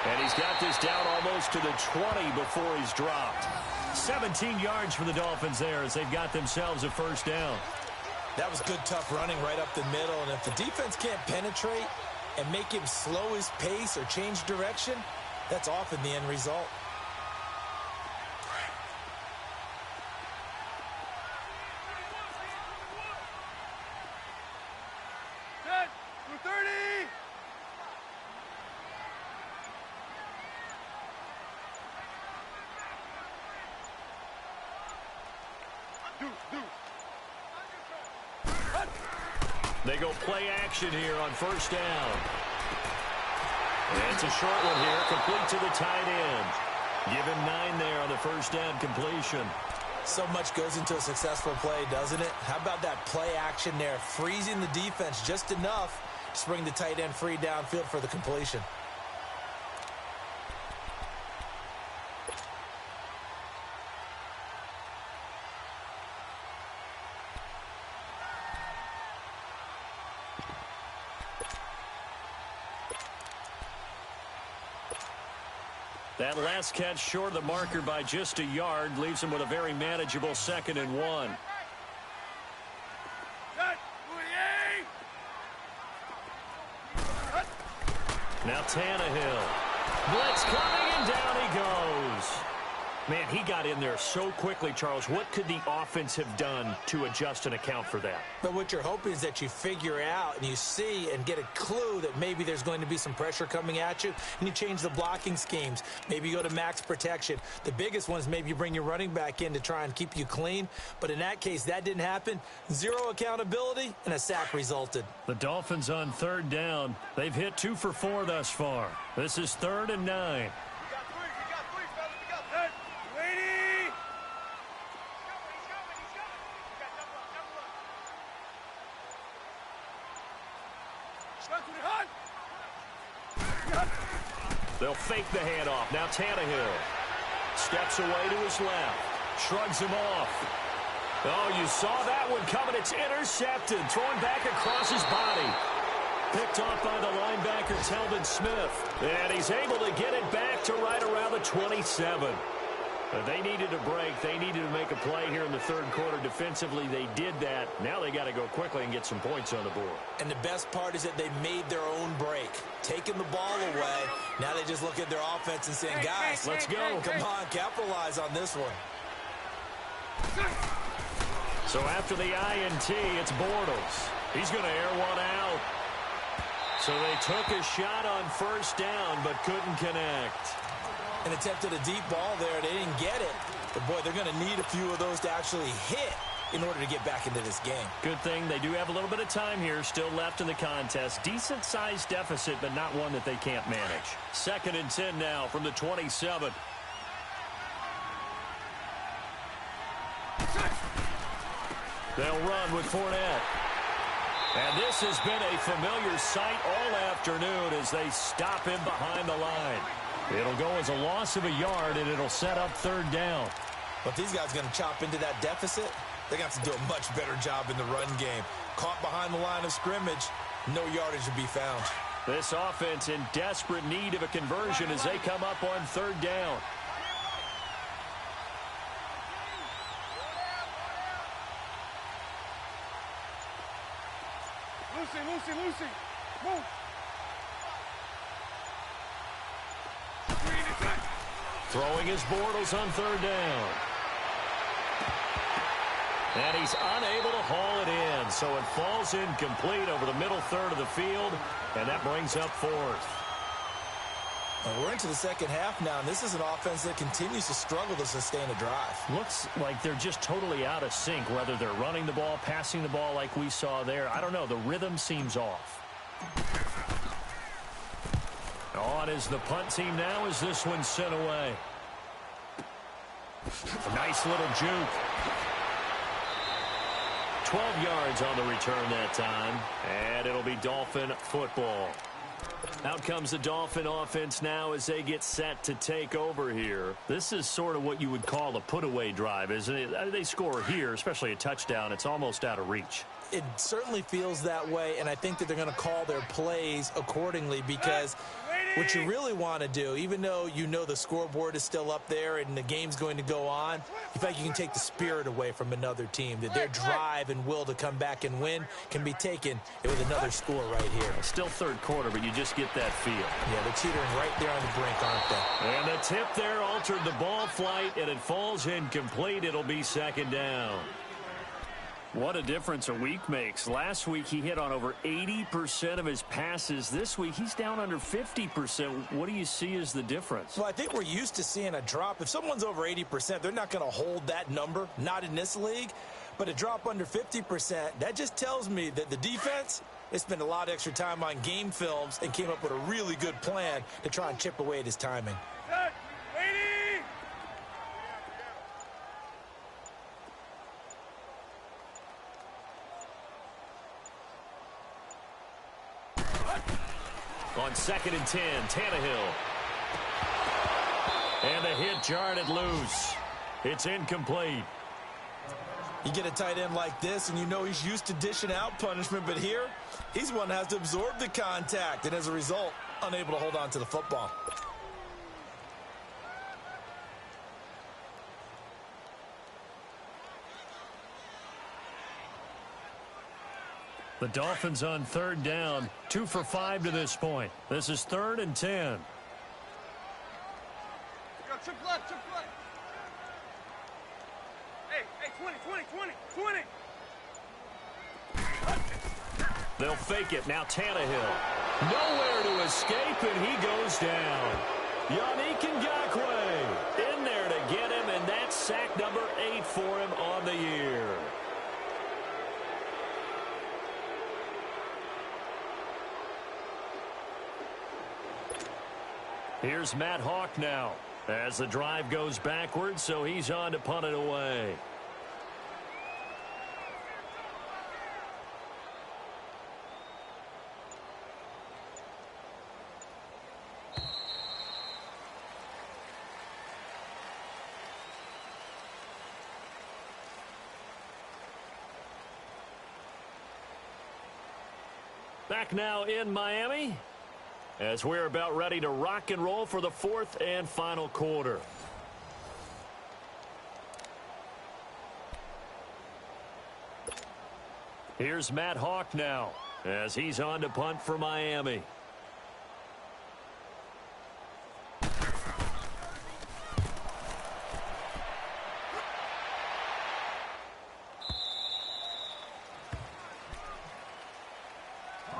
And he's got this down almost to the 20 before he's dropped. 17 yards for the Dolphins there as they've got themselves a 1st down. That was good, tough running right up the middle. And if the defense can't penetrate and make him slow his pace or change direction, that's often the end result. They go play action here on 1st down. And it's a short one here, complete to the tight end. Give him 9 there on the 1st down completion. So much goes into a successful play, doesn't it? How about that play action there, freezing the defense just enough to bring the tight end free downfield for the completion. That last catch short of the marker by just a yard leaves him with a very manageable 2nd and 1. Now Tannehill. Blitz coming, and down he goes. Man, he got in there so quickly, Charles. What could the offense have done to adjust and account for that? But what you're hoping is that you figure out and you see and get a clue that maybe there's going to be some pressure coming at you, and you change the blocking schemes. Maybe you go to max protection. The biggest one is maybe you bring your running back in to try and keep you clean. But in that case, that didn't happen. 0 accountability, and a sack resulted. The Dolphins on 3rd down. They've hit 2 for 4 thus far. This is 3rd and 9. They'll fake the handoff. Now Tannehill steps away to his left. Shrugs him off. Oh, you saw that one coming. It's intercepted. Thrown back across his body. Picked off by the linebacker, Telvin Smith. And he's able to get it back to right around the 27. They needed a break. They needed to make a play here in the third quarter. Defensively, they did that. Now they got to go quickly and get some points on the board. And the best part is that they made their own break, taking the ball away. Now they just look at their offense and saying, guys, let's go. Come on, capitalize on this one. So after the INT, it's Bortles. He's going to air one out. So they took a shot on first down but couldn't connect. And attempted a deep ball there. They didn't get it. But, boy, they're going to need a few of those to actually hit in order to get back into this game. Good thing they do have a little bit of time here still left in the contest. Decent-sized deficit, but not one that they can't manage. 2nd and 10 now from the 27. They'll run with Fournette. And this has been a familiar sight all afternoon as they stop him behind the line. It'll go as a loss of a yard, and it'll set up 3rd down. But these guys are going to chop into that deficit. They're going to have to do a much better job in the run game. Caught behind the line of scrimmage, no yardage to be found. This offense in desperate need of a conversion as they come up on 3rd down. Lucy, move. Throwing his Bortles on 3rd down. And he's unable to haul it in, so it falls incomplete over the middle third of the field, and that brings up 4th. Well, we're into the second half now, and this is an offense that continues to struggle to sustain a drive. Looks like they're just totally out of sync, whether they're running the ball, passing the ball like we saw there. I don't know. The rhythm seems off. On is the punt team now as this one's sent away. A nice little juke. 12 yards on the return that time, and it'll be Dolphin football. Out comes the Dolphin offense now as they get set to take over here. This is sort of what you would call a put-away drive, isn't it? They score here, especially a touchdown. It's almost out of reach. It certainly feels that way, and I think that they're going to call their plays accordingly because what you really want to do, even though you know the scoreboard is still up there and the game's going to go on, in fact, you can take the spirit away from another team, that their drive and will to come back and win can be taken with another score right here. Still 3rd quarter, but you just get that feel. Yeah, they're teetering right there on the brink, aren't they? And the tip there altered the ball flight, and it falls incomplete. It'll be 2nd down. What a difference a week makes. Last week, he hit on over 80% of his passes. This week, he's down under 50%. What do you see as the difference? Well, I think we're used to seeing a drop. If someone's over 80%, they're not going to hold that number, not in this league. But a drop under 50%, that just tells me that the defense, they spent a lot of extra time on game films and came up with a really good plan to try and chip away at his timing. On 2nd and 10, Tannehill. And the hit jarred it loose. It's incomplete. You get a tight end like this, and you know he's used to dishing out punishment, but here, he's one that has to absorb the contact, and as a result, unable to hold on to the football. The Dolphins on 3rd down, 2 for 5 to this point. This is 3rd and 10. Go, trip left. Hey, 20. They'll fake it. Now Tannehill. Nowhere to escape, and he goes down. Yannick Ngakoue in there to get him, and that's sack number 8 for him on the year. Here's Matt Hawk now as the drive goes backwards, so he's on to punt it away. Back now in Miami as we're about ready to rock and roll for the 4th and final quarter. Here's Matt Hawk now as he's on to punt for Miami.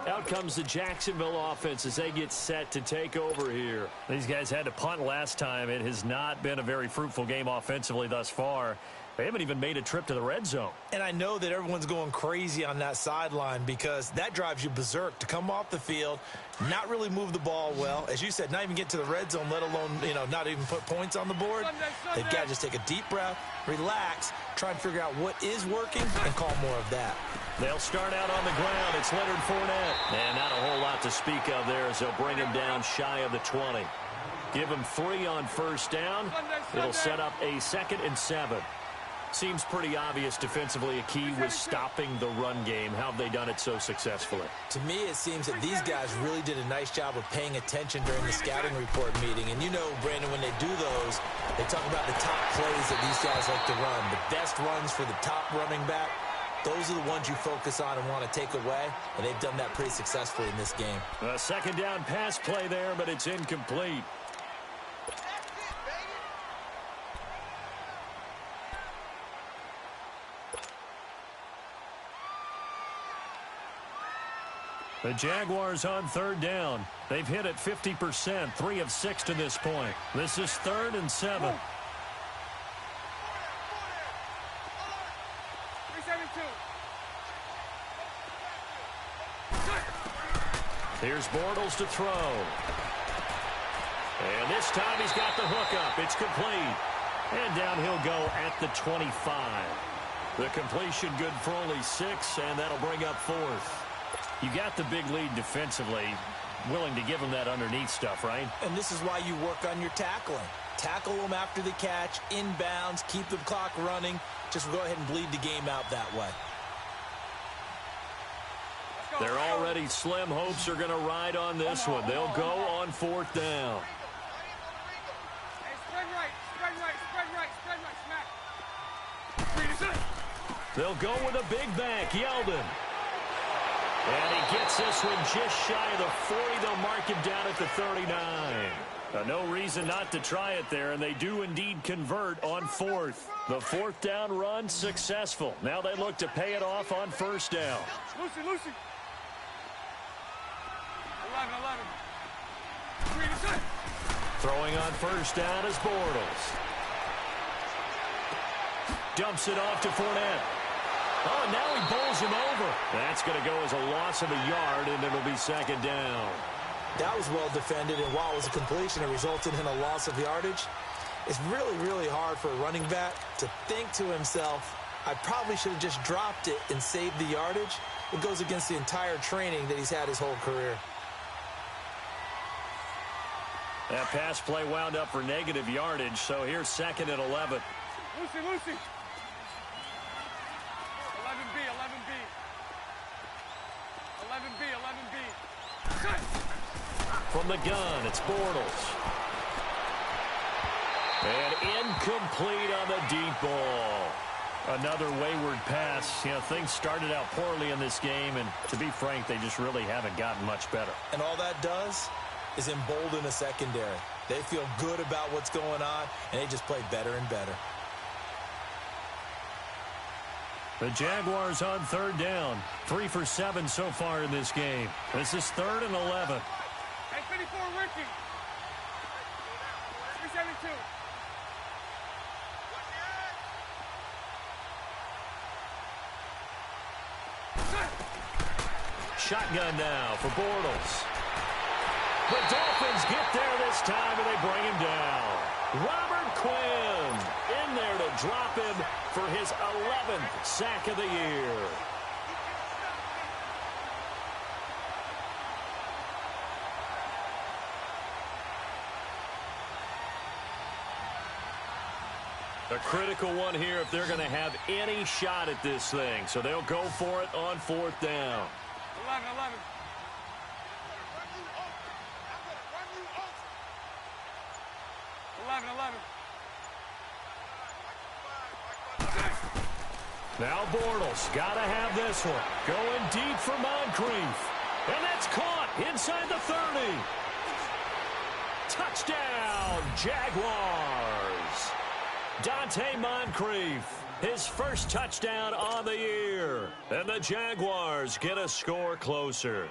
Out comes the Jacksonville offense as they get set to take over here. These guys had to punt last time. It has not been a very fruitful game offensively thus far. They haven't even made a trip to the red zone. And I know that everyone's going crazy on that sideline because that drives you berserk to come off the field, not really move the ball well. As you said, not even get to the red zone, let alone, not even put points on the board. They've got to just take a deep breath, relax, try and figure out what is working, and call more of that. They'll start out on the ground. It's Leonard Fournette. And not a whole lot to speak of there as they'll bring him down shy of the 20. Give him 3 on first down. It'll set up a 2nd and 7. Seems pretty obvious defensively a key was stopping the run game. How have they done it so successfully? To me, it seems that these guys really did a nice job of paying attention during the scouting report meeting. And Brandon, when they do those, they talk about the top plays that these guys like to run. The best runs for the top running back. Those are the ones you focus on and want to take away, and they've done that pretty successfully in this game. A 2nd down pass play there, but it's incomplete. The Jaguars on 3rd down. They've hit it 50%, 3 of 6 to this point. This is 3rd and 7. Here's Bortles to throw. And this time he's got the hook up. It's complete. And down he'll go at the 25. The completion good for only 6, and that'll bring up 4th. You got the big lead defensively, willing to give them that underneath stuff, right? And this is why you work on your tackling. Tackle them after the catch, inbounds, keep the clock running. Just go ahead and bleed the game out that way. They're already slim hopes are going to ride on this one. They'll go on 4th down. They'll go with a big back, Yeldon. And he gets this one just shy of the 40. They'll mark him down at the 39. No reason not to try it there, and they do indeed convert on 4th. The 4th down run successful. Now they look to pay it off on 1st down. Lucy. 11. Throwing on 1st down is Bortles. Dumps it off to Fournette. Oh, and now he bowls him over. That's going to go as a loss of a yard, and it'll be 2nd down. That was well defended, and while it was a completion, it resulted in a loss of yardage. It's really, really hard for a running back to think to himself, I probably should have just dropped it and saved the yardage. It goes against the entire training that he's had his whole career. That pass play wound up for negative yardage, so here's 2nd and 11. Lucy. 11B. From the gun, it's Bortles. And incomplete on the deep ball. Another wayward pass. Things started out poorly in this game, and to be frank, they just really haven't gotten much better. And all that does is embolden a secondary. They feel good about what's going on, and they just play better and better. The Jaguars on 3rd down. 3 for 7 so far in this game. This is 3rd and 11. Hey, 54 working. 372. Shotgun now for Bortles. The Dolphins get there this time, and they bring him down. Robert Quinn in there to drop him for his 11th sack of the year. A critical one here if they're going to have any shot at this thing. So they'll go for it on 4th down. 11. 11. Now Bortles got to have this one. Going deep for Moncrief. And that's caught inside the 30. Touchdown, Jaguars. Dante Moncrief, his first touchdown on the year. And the Jaguars get a score closer.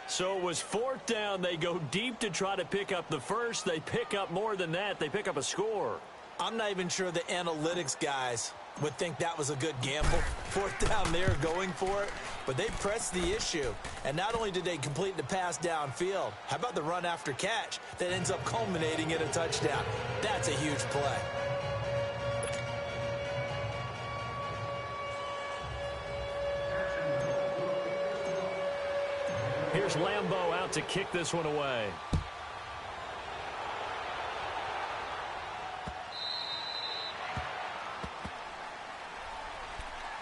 So it was 4th down. They go deep to try to pick up the first. They pick up more than that. They pick up a score. I'm not even sure the analytics guys would think that was a good gamble. 4th down there going for it. But they pressed the issue. And not only did they complete the pass downfield, how about the run after catch that ends up culminating in a touchdown? That's a huge play. Here's Lambeau out to kick this one away.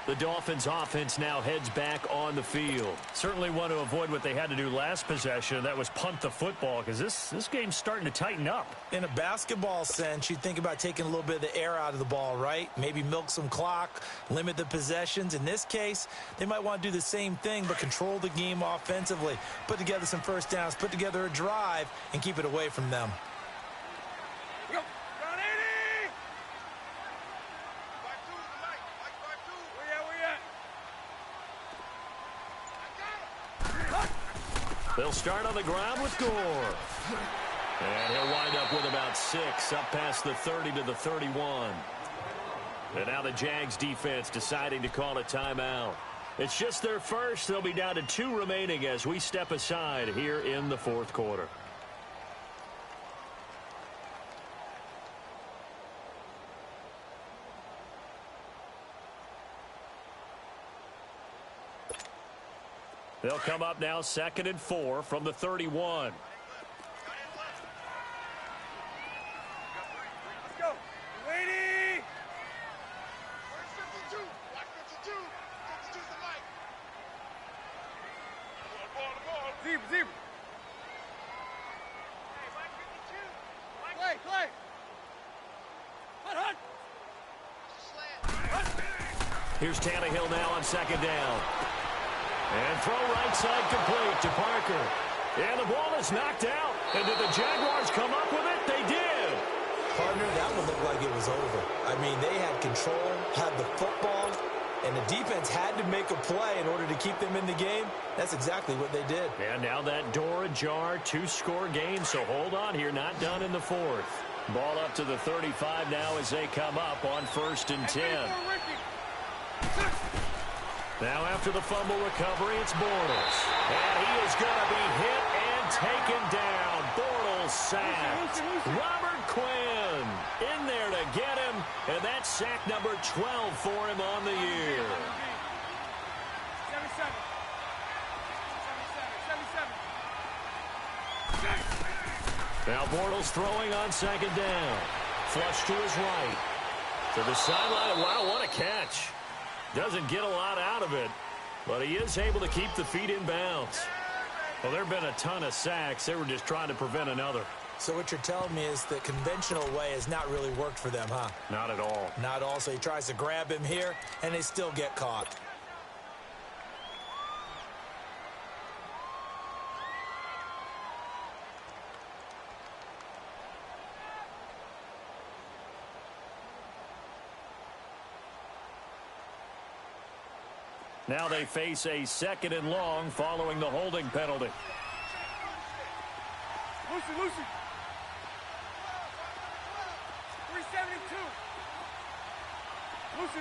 The Dolphins offense now heads back on the field. Certainly want to avoid what they had to do last possession. That was punt the football, because this game's starting to tighten up. In a basketball sense, you think about taking a little bit of the air out of the ball, right? Maybe milk some clock, limit the possessions. In this case, they might want to do the same thing, but control the game offensively. Put together some first downs, put together a drive, and keep it away from them. They'll start on the ground with Gore. And he'll wind up with about 6, up past the 30 to the 31. And now the Jags defense deciding to call a timeout. It's just their first. They'll be down to 2 remaining as we step aside here in the 4th quarter. They'll come up now 2nd and 4 from the 31. Let's go. Lady. Where's 52? Watch 52. 52's the light. Ball. Zebra. Hey, watch 52. Play. Hunt. Here's Tannehill now on 2nd down. And throw right side complete to Parker. And the ball is knocked out. And did the Jaguars come up with it? They did. Partner, that one looked like it was over. I mean, they had control, had the football, and the defense had to make a play in order to keep them in the game. That's exactly what they did. And now that door ajar, 2-score game. So hold on here, not done in the 4th. Ball up to the 35 now as they come up on 1st and 10. Now after the fumble recovery, it's Bortles. And he is going to be hit and taken down. Bortles sacked. Robert Quinn in there to get him. And that's sack number 12 for him on the year. 77. Now Bortles throwing on 2nd down. Flush to his right. To the sideline. Wow, what a catch. Doesn't get a lot out of it, but he is able to keep the feet in bounds. Well, there have been a ton of sacks. They were just trying to prevent another. So what you're telling me is the conventional way has not really worked for them, huh? Not at all. Not at all. So he tries to grab him here, and they still get caught. Now they face a 2nd and long following the holding penalty. Lucy. 372. Lucy.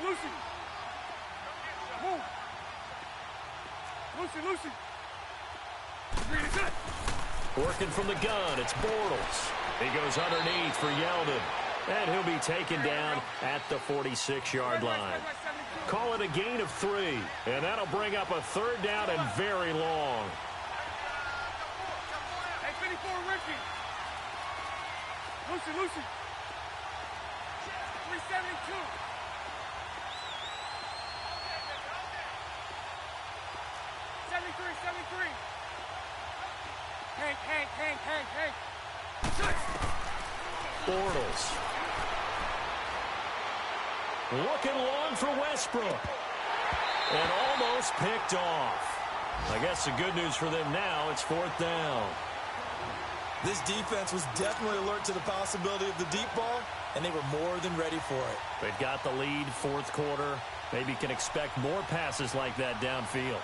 Move. Lucy. Read it. Working from the gun, it's Bortles. He goes underneath for Yeldon. And he'll be taken down at the 46-yard line. Call it a gain of 3. And that'll bring up a 3rd down and very long. Hey, 54, Ricky. Lucy. 372. Hank. Bortles. Looking long for Westbrook. And almost picked off. I guess the good news for them now, it's 4th down. This defense was definitely alert to the possibility of the deep ball, and they were more than ready for it. They've got the lead, 4th quarter. Maybe can expect more passes like that downfield.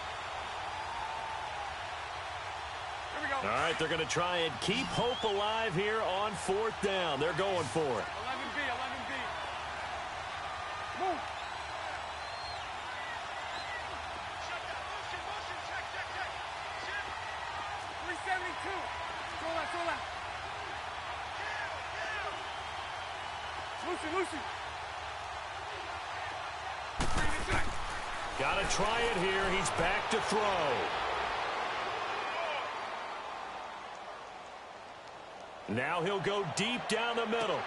All right, they're going to try and keep hope alive here on 4th down. They're going for it. 11B, 11B. Move. Motion, check. 372. Sola. Lucy. Got to try it here. He's back to throw. Now he'll go deep down the middle.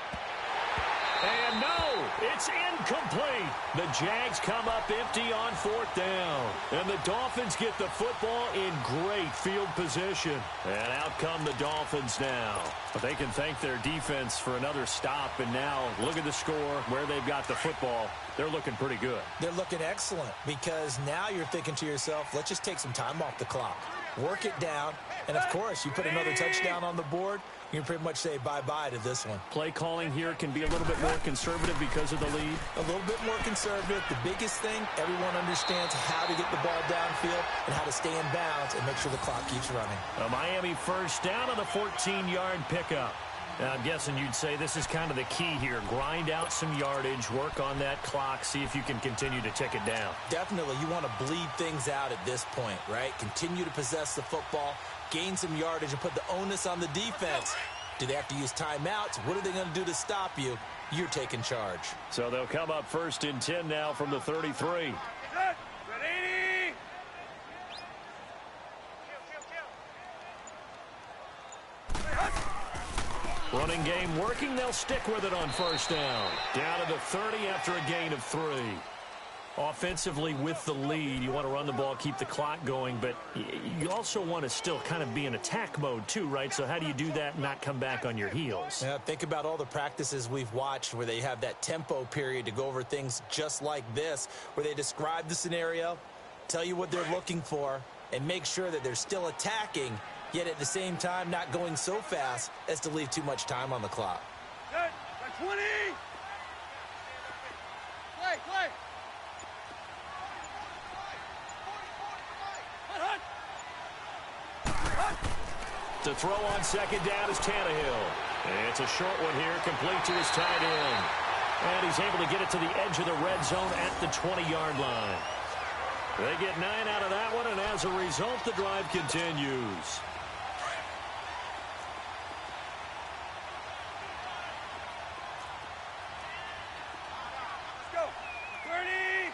And no, it's incomplete. The Jags come up empty on 4th down. And the Dolphins get the football in great field position. And out come the Dolphins now. But they can thank their defense for another stop. And now look at the score, where they've got the football. They're looking pretty good. They're looking excellent because now you're thinking to yourself, let's just take some time off the clock. Work it down. And, of course, you put another touchdown on the board, you can pretty much say bye-bye to this one. Play calling here can be a little bit more conservative because of the lead. A little bit more conservative. The biggest thing, everyone understands how to get the ball downfield and how to stay in bounds and make sure the clock keeps running. A Miami 1st down on the 14-yard pickup. Now, I'm guessing you'd say this is kind of the key here. Grind out some yardage, work on that clock, see if you can continue to tick it down. Definitely. You want to bleed things out at this point, right? Continue to possess the football, gain some yardage, and put the onus on the defense. Do they have to use timeouts? What are they going to do to stop you? You're taking charge. So they'll come up 1st and 10 now from the 33. Running game working. They'll stick with it on 1st down. Down to the 30 after a gain of 3. Offensively with the lead, you want to run the ball, keep the clock going, but you also want to still kind of be in attack mode too, right? So how do you do that and not come back on your heels? Yeah, think about all the practices we've watched where they have that tempo period to go over things just like this, where they describe the scenario, tell you what they're looking for, and make sure that they're still attacking, yet at the same time not going so fast as to leave too much time on the clock. 20! Play! To throw on 2nd down is Tannehill. And it's a short one here, complete to his tight end. And he's able to get it to the edge of the red zone at the 20-yard line. They get 9 out of that one, and as a result, the drive continues. Let's go. 30!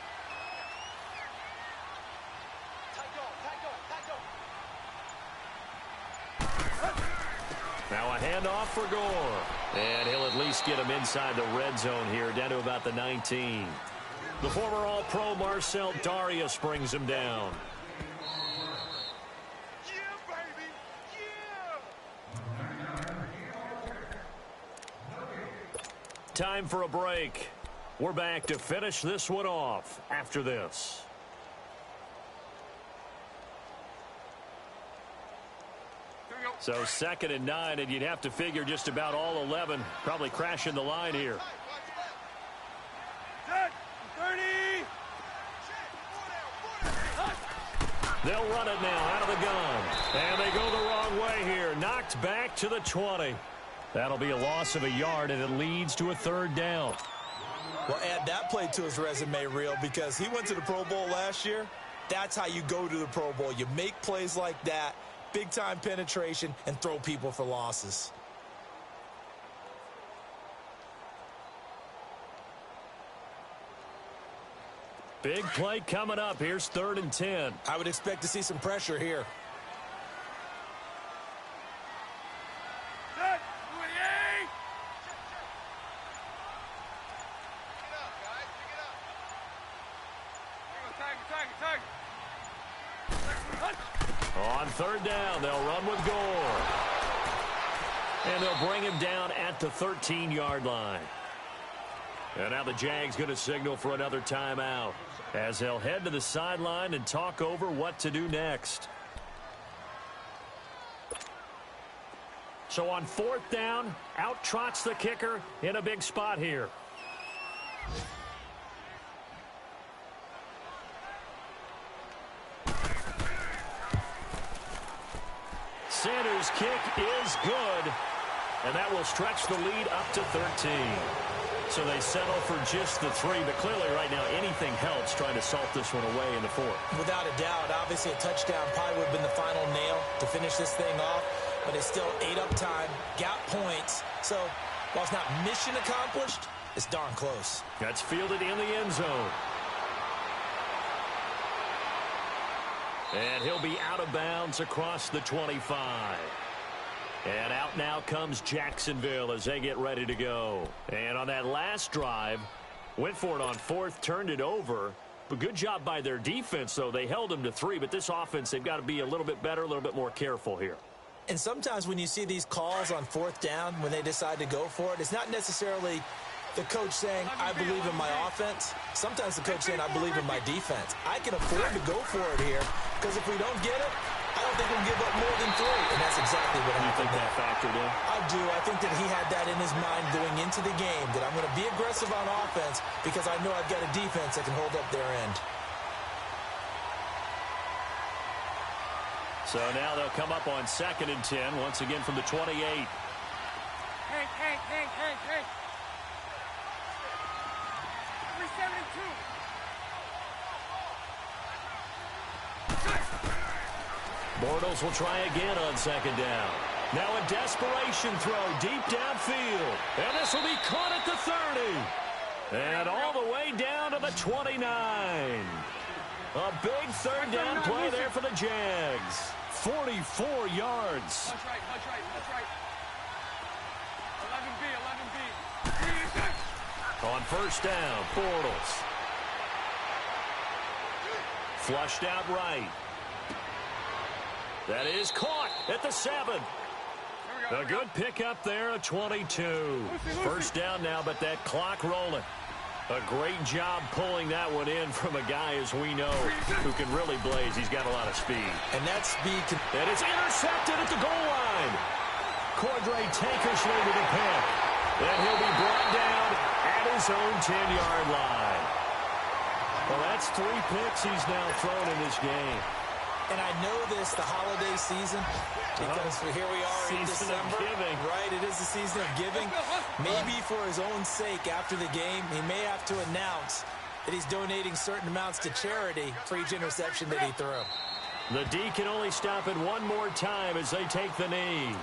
Now a handoff for Gore. And he'll at least get him inside the red zone here, down to about the 19. The former All-Pro Marcel Darius brings him down. Yeah, baby! Yeah! Time for a break. We're back to finish this one off after this. So 2nd and 9, and you'd have to figure just about all 11 probably crashing the line here. 30! They'll run it now out of the gun. And they go the wrong way here. Knocked back to the 20. That'll be a loss of a yard, and it leads to a 3rd down. Well, add that play to his resume reel because he went to the Pro Bowl last year. That's how you go to the Pro Bowl. You make plays like that, big-time penetration, and throw people for losses. Big play coming up. Here's 3rd and 10. I would expect to see some pressure here. Set! 28! On 3rd down, they'll run with Gore. And they'll bring him down at the 13-yard line. And now the Jags going to signal for another timeout as they'll head to the sideline and talk over what to do next. So on 4th down, out trots the kicker in a big spot here. Sanders' kick is good, and that will stretch the lead up to 13. So they settle for just the 3, but clearly right now anything helps trying to salt this one away in the 4th. Without a doubt, obviously a touchdown probably would have been the final nail to finish this thing off, but it's still 8 up time, got points. So while it's not mission accomplished, it's darn close. That's fielded in the end zone. And he'll be out of bounds across the 25. And out now comes Jacksonville as they get ready to go. And on that last drive, went for it on 4th, turned it over. But good job by their defense, though. They held them to 3, but this offense, they've got to be a little bit better, a little bit more careful here. And sometimes when you see these calls on 4th down, when they decide to go for it, it's not necessarily the coach saying, I believe in my offense. Sometimes the coach saying, I believe in my defense. I can afford to go for it here, because if we don't get it, I don't think we'll give up more than 3. And that's exactly what happened. You think that factored in? I do. I think that he had that in his mind going into the game, that I'm going to be aggressive on offense because I know I've got a defense that can hold up their end. So now they'll come up on 2nd and 10, once again from the 28. Hey. Every 72. Bortles will try again on 2nd down. Now a desperation throw deep downfield. And this will be caught at the 30. And all the way down to the 29. A big 3rd down play there for the Jags. 44 yards. That's right. 11B. On 1st down, Bortles. Flushed out right. That is caught at the 7. A good pickup there at 22. 1st down now, but that clock rolling. A great job pulling that one in from a guy, as we know, who can really blaze. He's got a lot of speed. And that speed can... And it's intercepted at the goal line. Cordray Tankersley with a pick. And he'll be brought down at his own 10-yard line. Well, that's 3 picks he's now thrown in this game. And I know this, the holiday season, because here we are in December. Giving. Right, it is the season of giving. Maybe for his own sake after the game, he may have to announce that he's donating certain amounts to charity for each interception that he threw. The D can only stop it one more time as they take the knee.